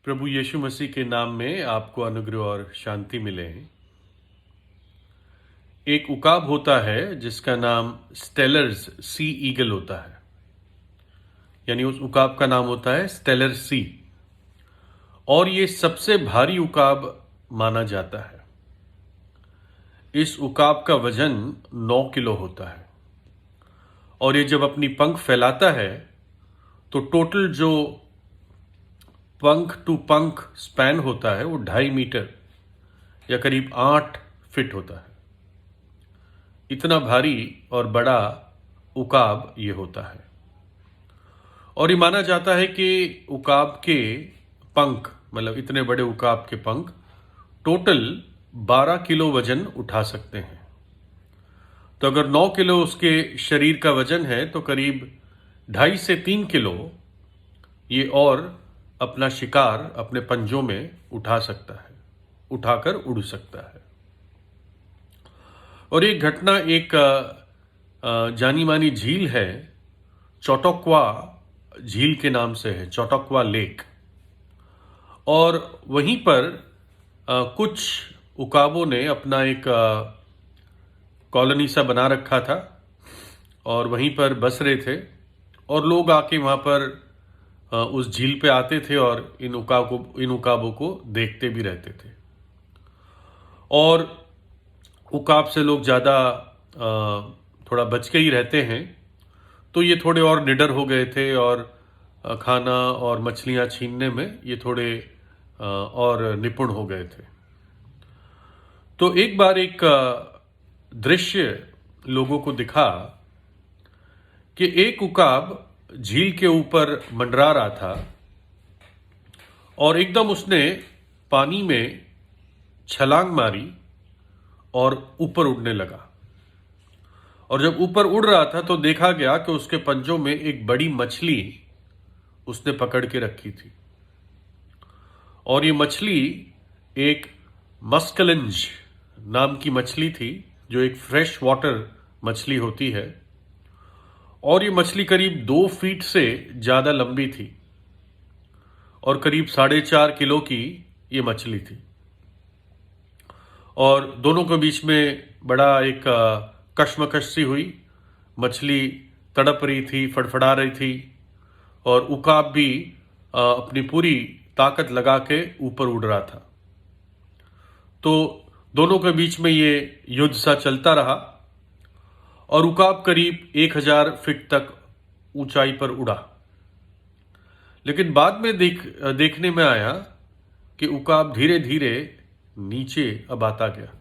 प्रभु यीशु मसीह के नाम में आपको अनुग्रह और शांति मिले। एक उकाब होता है जिसका नाम स्टेलर्स सी ईगल होता है, यानी उस उकाब का नाम होता है स्टेलर सी, और ये सबसे भारी उकाब माना जाता है। इस उकाब का वजन 9 किलो होता है और ये जब अपनी पंख फैलाता है तो टोटल जो पंख टू पंख स्पैन होता है वो 2.5 मीटर या करीब 8 फीट होता है। इतना भारी और बड़ा उकाब ये होता है और ये माना जाता है कि उकाब के पंख, मतलब इतने बड़े उकाब के पंख टोटल 12 किलो वजन उठा सकते हैं। तो अगर 9 किलो उसके शरीर का वजन है तो करीब 2.5 से 3 किलो ये और अपना शिकार अपने पंजों में उठा सकता है, उठाकर उड़ सकता है। और एक घटना एक जानी मानी झील है, चौटोक्वा झील के नाम से है, चौटोक्वा लेक। और वहीं पर कुछ उकाबों ने अपना एक कॉलोनी सा बना रखा था और वहीं पर बस रहे थे और लोग आके वहाँ पर उस झील पे आते थे और इन उकाबों को देखते भी रहते थे। और उकाब से लोग ज़्यादा थोड़ा बच के ही रहते हैं, तो ये थोड़े और निडर हो गए थे और खाना और मछलियाँ छीनने में ये थोड़े और निपुण हो गए थे। तो एक बार एक दृश्य लोगों को दिखा कि एक उकाब झील के ऊपर मंडरा रहा था और एकदम उसने पानी में छलांग मारी और ऊपर उड़ने लगा। और जब ऊपर उड़ रहा था तो देखा गया कि उसके पंजों में एक बड़ी मछली उसने पकड़ के रखी थी और ये मछली एक मस्कलिंज नाम की मछली थी, जो एक फ्रेश वाटर मछली होती है। और ये मछली करीब 2 फीट से ज़्यादा लंबी थी और करीब 4.5 किलो की ये मछली थी। और दोनों के बीच में बड़ा एक कश्मकश सी हुई। मछली तड़प रही थी, फड़फड़ा रही थी और उकाब भी अपनी पूरी ताकत लगा के ऊपर उड़ रहा था। तो दोनों के बीच में ये युद्ध सा चलता रहा और उकाब करीब 1000 फीट तक ऊंचाई पर उड़ा। लेकिन बाद में देखने में आया कि उकाब धीरे धीरे नीचे अब आता गया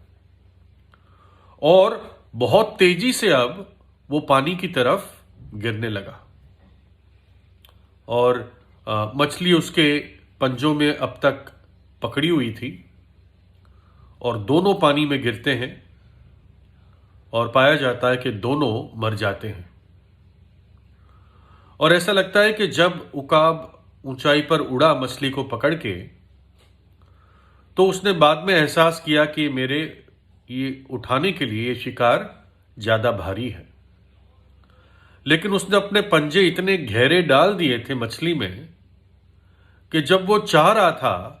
और बहुत तेजी से अब वो पानी की तरफ गिरने लगा। और मछली उसके पंजों में अब तक पकड़ी हुई थी और दोनों पानी में गिरते हैं और पाया जाता है कि दोनों मर जाते हैं। और ऐसा लगता है कि जब उकाब ऊंचाई पर उड़ा मछली को पकड़ के, तो उसने बाद में एहसास किया कि मेरे ये उठाने के लिए ये शिकार ज़्यादा भारी है। लेकिन उसने अपने पंजे इतने गहरे डाल दिए थे मछली में कि जब वो चाह रहा था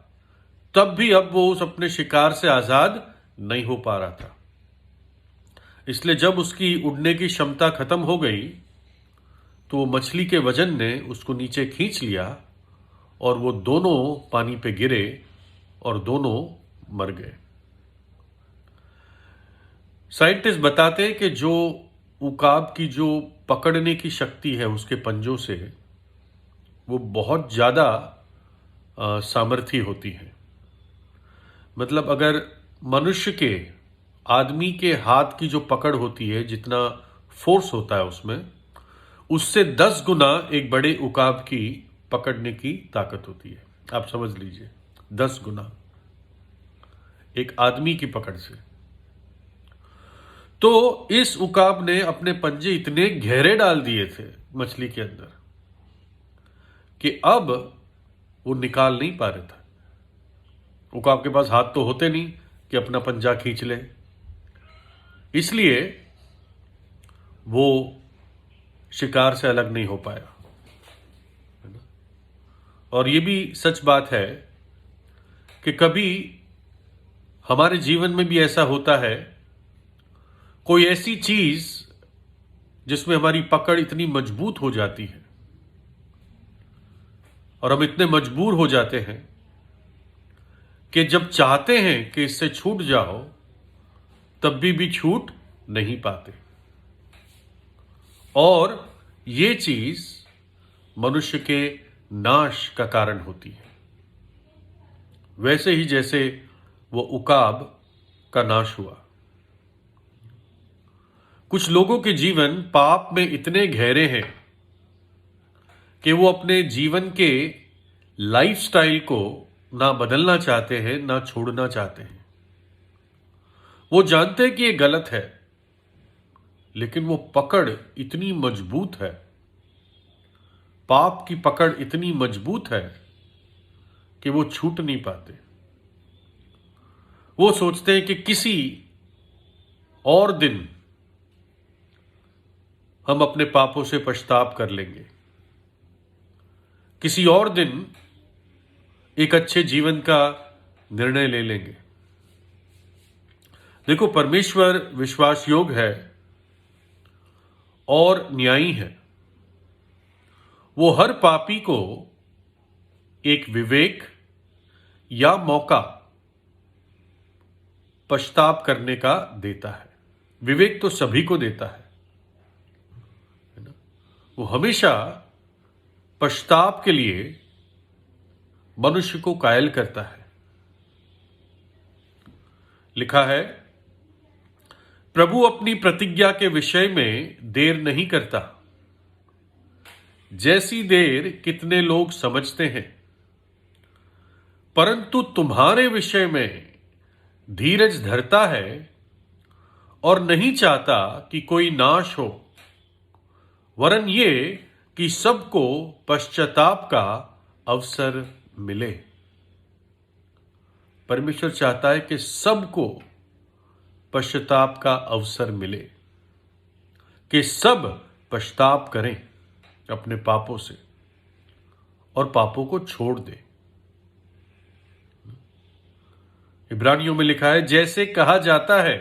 तब भी अब वो उस अपने शिकार से आज़ाद नहीं हो पा रहा था। इसलिए जब उसकी उड़ने की क्षमता खत्म हो गई तो वो मछली के वजन ने उसको नीचे खींच लिया और वो दोनों पानी पे गिरे और दोनों मर गए। साइंटिस्ट बताते हैं कि जो उकाब की जो पकड़ने की शक्ति है उसके पंजों से, वो बहुत ज़्यादा सामर्थी होती है। मतलब अगर मनुष्य के, आदमी के हाथ की जो पकड़ होती है, जितना फोर्स होता है उसमें, उससे 10 गुना एक बड़े उकाब की पकड़ने की ताकत होती है। आप समझ लीजिए, 10 गुना एक आदमी की पकड़ से। तो इस उकाब ने अपने पंजे इतने गहरे डाल दिए थे मछली के अंदर कि अब वो निकाल नहीं पा रहा था। उकाब के पास हाथ तो होते नहीं कि अपना पंजा खींच ले, इसलिए वो शिकार से अलग नहीं हो पाया। और ये भी सच बात है कि कभी हमारे जीवन में भी ऐसा होता है, कोई ऐसी चीज जिसमें हमारी पकड़ इतनी मजबूत हो जाती है और हम इतने मजबूर हो जाते हैं कि जब चाहते हैं कि इससे छूट जाओ तब भी छूट नहीं पाते। और ये चीज मनुष्य के नाश का कारण होती है, वैसे ही जैसे वो उकाब का नाश हुआ। कुछ लोगों के जीवन पाप में इतने गहरे हैं कि वो अपने जीवन के लाइफस्टाइल को ना बदलना चाहते हैं ना छोड़ना चाहते हैं। वो जानते हैं कि ये गलत है, लेकिन वो पकड़ इतनी मजबूत है, पाप की पकड़ इतनी मजबूत है कि वो छूट नहीं पाते। वो सोचते हैं कि किसी और दिन हम अपने पापों से पछताव कर लेंगे, किसी और दिन एक अच्छे जीवन का निर्णय ले लेंगे। देखो, परमेश्वर विश्वास योग्य है और न्यायी है। वो हर पापी को एक विवेक या मौका पछताव करने का देता है। विवेक तो सभी को देता है ना? वो हमेशा पछताव के लिए मनुष्य को कायल करता है। लिखा है, प्रभु अपनी प्रतिज्ञा के विषय में देर नहीं करता, जैसी देर कितने लोग समझते हैं, परंतु तुम्हारे विषय में धीरज धरता है और नहीं चाहता कि कोई नाश हो, वरन ये कि सबको पश्चाताप का अवसर मिले। परमेश्वर चाहता है कि सबको पश्चाताप का अवसर मिले, कि सब पश्चाताप करें अपने पापों से और पापों को छोड़ दें। इब्रानियों में लिखा है, जैसे कहा जाता है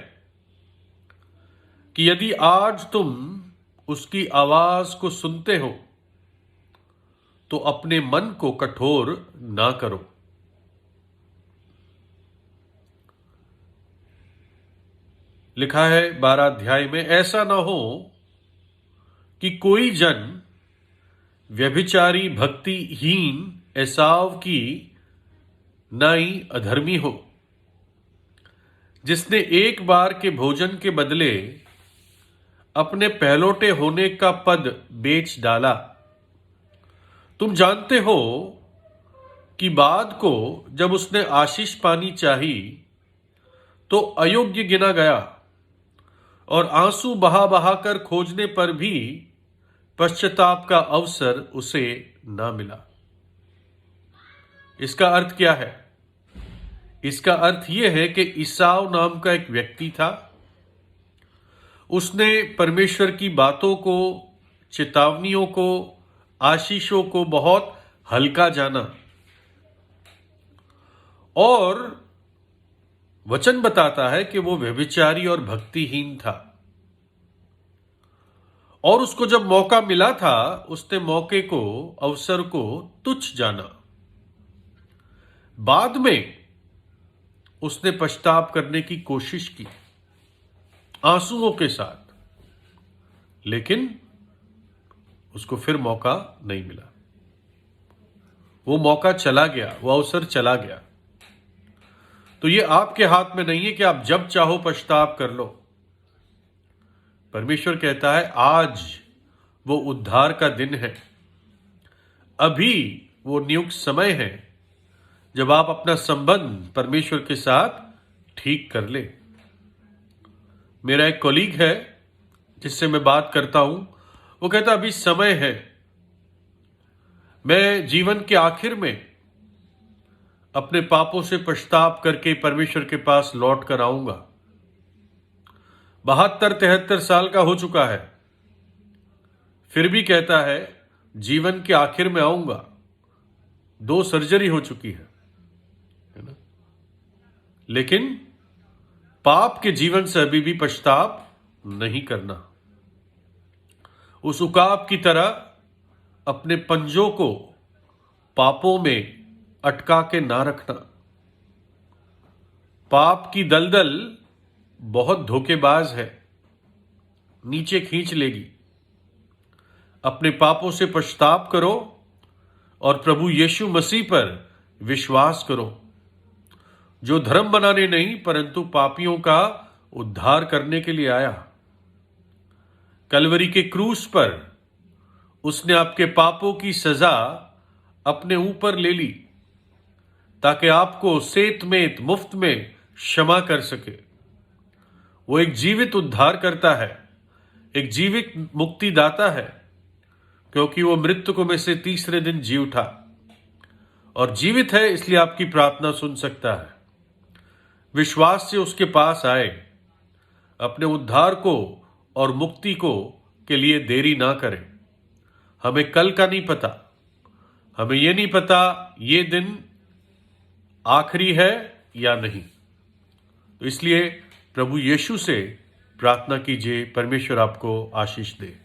कि यदि आज तुम उसकी आवाज को सुनते हो तो अपने मन को कठोर ना करो। लिखा है 12 अध्याय में, ऐसा ना हो कि कोई जन व्यभिचारी भक्तिहीन एसाव की नाई अधर्मी हो, जिसने एक बार के भोजन के बदले अपने पहलौठे होने का पद बेच डाला। तुम जानते हो कि बाद को जब उसने आशीष पानी चाही तो अयोग्य गिना गया और आंसू बहा बहा कर खोजने पर भी पश्चाताप का अवसर उसे ना मिला। इसका अर्थ क्या है? इसका अर्थ यह है कि ईसाव नाम का एक व्यक्ति था। उसने परमेश्वर की बातों को, चेतावनियों को, आशीषों को बहुत हल्का जाना और वचन बताता है कि वो व्यभिचारी और भक्तिहीन था। और उसको जब मौका मिला था, उसने मौके को, अवसर को तुच्छ जाना। बाद में उसने पछताव करने की कोशिश की आंसुओं के साथ, लेकिन उसको फिर मौका नहीं मिला। वो मौका चला गया, वो अवसर चला गया। तो ये आपके हाथ में नहीं है कि आप जब चाहो पछताव कर लो। परमेश्वर कहता है, आज वो उद्धार का दिन है, अभी वो नियुक्त समय है जब आप अपना संबंध परमेश्वर के साथ ठीक कर ले। मेरा एक कॉलीग है जिससे मैं बात करता हूं, वो कहता अभी समय है, मैं जीवन के आखिर में अपने पापों से पछताव करके परमेश्वर के पास लौट कर आऊंगा। 72-73 साल का हो चुका है, फिर भी कहता है जीवन के आखिर में आऊंगा। 2 सर्जरी हो चुकी है ना? लेकिन पाप के जीवन से अभी भी पश्चाताप नहीं करना। उस उकाब की तरह अपने पंजों को पापों में अटका के ना रखना। पाप की दलदल बहुत धोखेबाज है, नीचे खींच लेगी। अपने पापों से पश्चाताप करो और प्रभु यीशु मसीह पर विश्वास करो, जो धर्म बनाने नहीं परंतु पापियों का उद्धार करने के लिए आया। कलवरी के क्रूस पर उसने आपके पापों की सजा अपने ऊपर ले ली ताकि आपको सेतमेत मुफ्त में क्षमा कर सके। वो एक जीवित उद्धार करता है, एक जीवित मुक्तिदाता है, क्योंकि वो मृतकों में से तीसरे दिन जी उठा और जीवित है, इसलिए आपकी प्रार्थना सुन सकता है। विश्वास से उसके पास आए, अपने उद्धार को और मुक्ति को के लिए देरी ना करें। हमें कल का नहीं पता, हमें ये नहीं पता ये दिन आखिरी है या नहीं। तो इसलिए प्रभु यीशु से प्रार्थना कीजिए, परमेश्वर आपको आशीष दे।